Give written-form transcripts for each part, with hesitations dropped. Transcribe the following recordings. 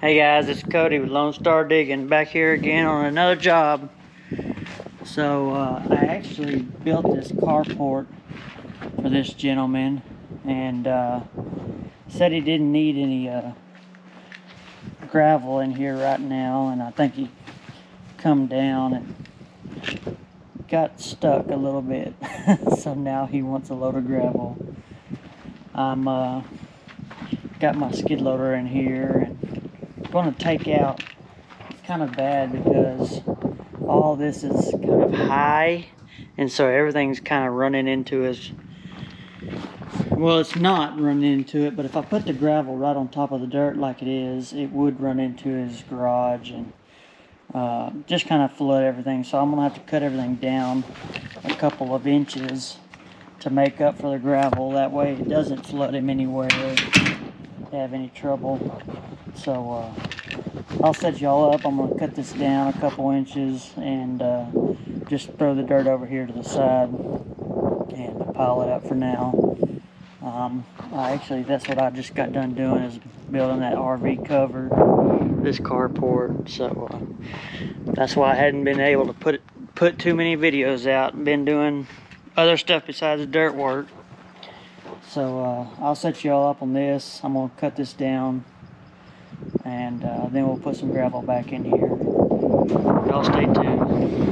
Hey guys, it's Cody with Lonestardiggin back here again on another job. So I actually built this carport for this gentleman, and said he didn't need any gravel in here right now, and I think he come down and got stuck a little bit. So now he wants a load of gravel. I'm got my skid loader in here and going to take out. It's kind of bad because all this is kind of high, and so everything's kind of running into his, well, it's not running into it, but if I put the gravel right on top of the dirt like it is, it would run into his garage and just kind of flood everything. So I'm gonna have to cut everything down a couple of inches to make up for the gravel. That way it doesn't flood him anywhere, have any trouble. So I'll set y'all up. I'm going to cut this down a couple inches and just throw the dirt over here to the side and pile it up for now. Actually, that's what I just got done doing, is building that RV cover, this carport. So that's why I hadn't been able to put too many videos out. Been doing other stuff besides the dirt work. So I'll set y'all up on this. I'm going to cut this down, and then we'll put some gravel back in here. Y'all stay tuned.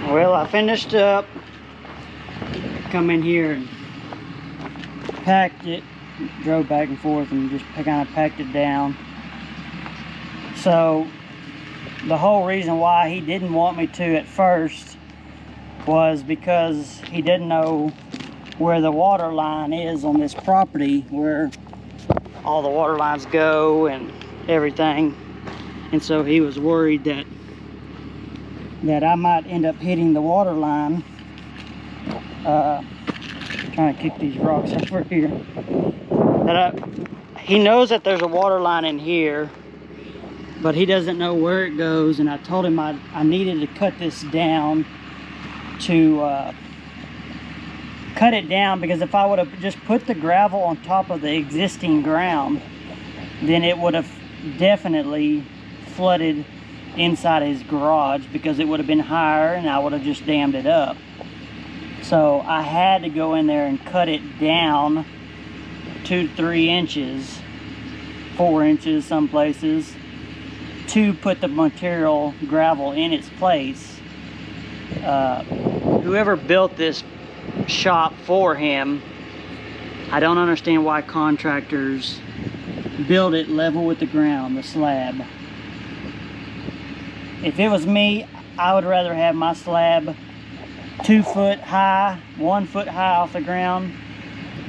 Well, I finished up. Come in here and packed it, drove back and forth and just kind of packed it down. So the whole reason why he didn't want me to at first was because he didn't know where the water line is on this property, where all the water lines go and everything. And so he was worried that I might end up hitting the water line. Trying to kick these rocks over here. He knows that there's a water line in here, but he doesn't know where it goes. And I told him I needed to cut this down to cut it down, because if I would have just put the gravel on top of the existing ground, then it would have definitely flooded inside his garage, because it would have been higher and I would have just dammed it up. So I had to go in there and cut it down 2 to 3 inches, 4 inches some places, to put the material gravel in its place. Whoever built this shop for him, I don't understand why contractors build it level with the ground, the slab. If it was me, I would rather have my slab 2 foot high, 1 foot high off the ground,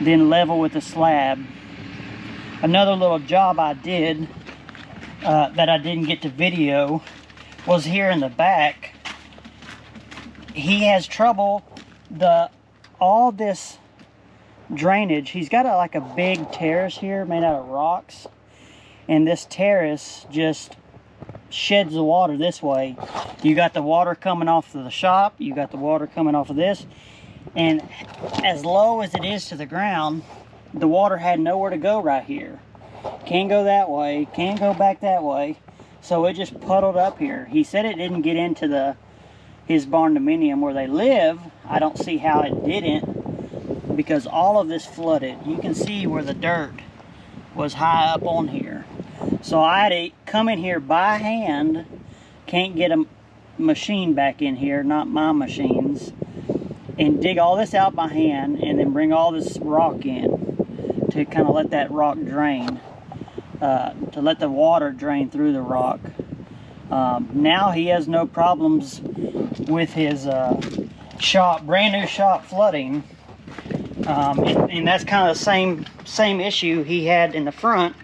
than level with the slab. Another little job I did that I didn't get to video was here in the back. He has trouble, all this drainage, he's got like a big terrace here made out of rocks, and this terrace just sheds the water this way. You got the water coming off of the shop, you got the water coming off of this, and as low as it is to the ground, the water had nowhere to go right here. Can't go that way, can't go back that way, so it just puddled up here. He said it didn't get into his barn dominium where they live. I don't see how it didn't, because all of this flooded. You can see where the dirt was high up on here. So I had to come in here by hand. Can't get a machine back in here, not my machines, and dig all this out by hand, and then bring all this rock in to kind of let that rock drain, to let the water drain through the rock. Now he has no problems with his shop, brand new shop flooding, and that's kind of the same issue he had in the front,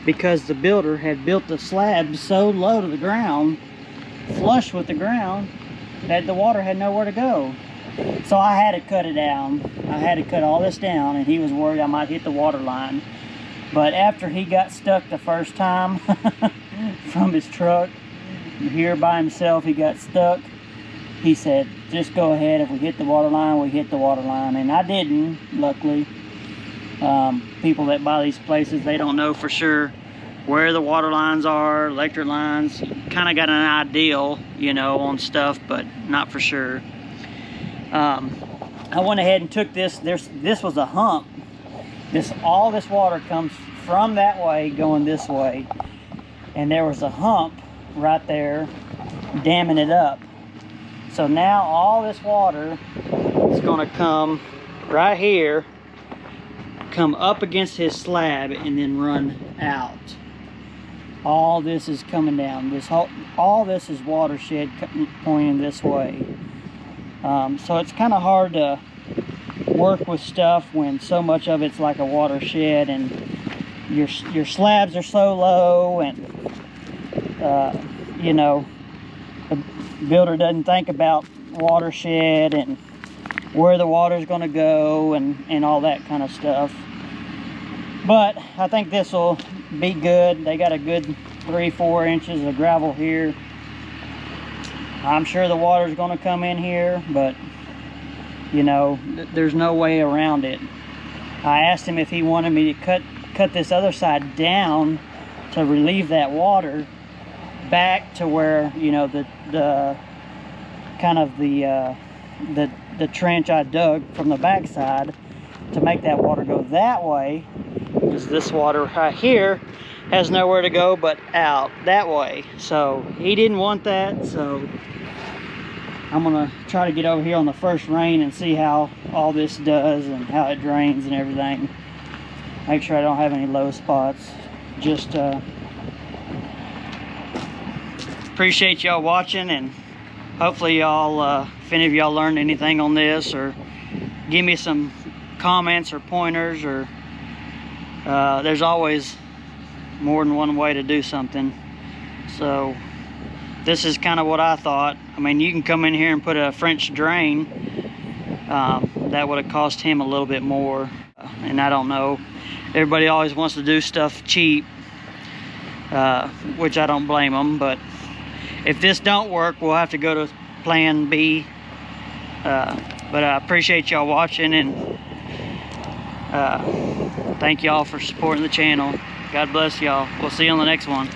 because the builder had built the slab so low to the ground, flush with the ground, that the water had nowhere to go. So I had to cut it down. I had to cut all this down, and he was worried I might hit the water line. But after he got stuck the first time from his truck, here by himself, he got stuck. He said, just go ahead. If we hit the water line, we hit the water line. And I didn't, luckily. People that buy these places, they don't know for sure where the water lines are, electric lines. Kind of got an ideal, you know, on stuff, but not for sure. I went ahead and took this. This was a hump. All this water comes from that way going this way, and there was a hump right there damming it up. So now all this water is going to come right here, come up against his slab, and then run out. All this is coming down. All this is watershed pointing this way. So it's kind of hard to work with stuff when so much of it's like a watershed, and your slabs are so low, and you know, the builder doesn't think about watershed and where the water's going to go and all that kind of stuff. But I think this will be good. They got a good 3-4 inches of gravel here. I'm sure the water's going to come in here, but you know, there's no way around it. I asked him if he wanted me to cut this other side down to relieve that water back to where, you know, the kind of the trench I dug from the back side, to make that water go that way, because this water right here has nowhere to go but out that way. So he didn't want that, so I'm gonna try to get over here on the first rain and see how all this does and how it drains and everything. Make sure I don't have any low spots. Just appreciate y'all watching, and hopefully y'all, if any of y'all learned anything on this, or give me some comments or pointers, or there's always more than one way to do something. So this is kind of what I thought. I mean, you can come in here and put a French drain. That would have cost him a little bit more, and I don't know. Everybody always wants to do stuff cheap, which I don't blame them. But if this don't work, we'll have to go to plan B. But I appreciate y'all watching, and thank y'all for supporting the channel. God bless y'all. We'll see you on the next one.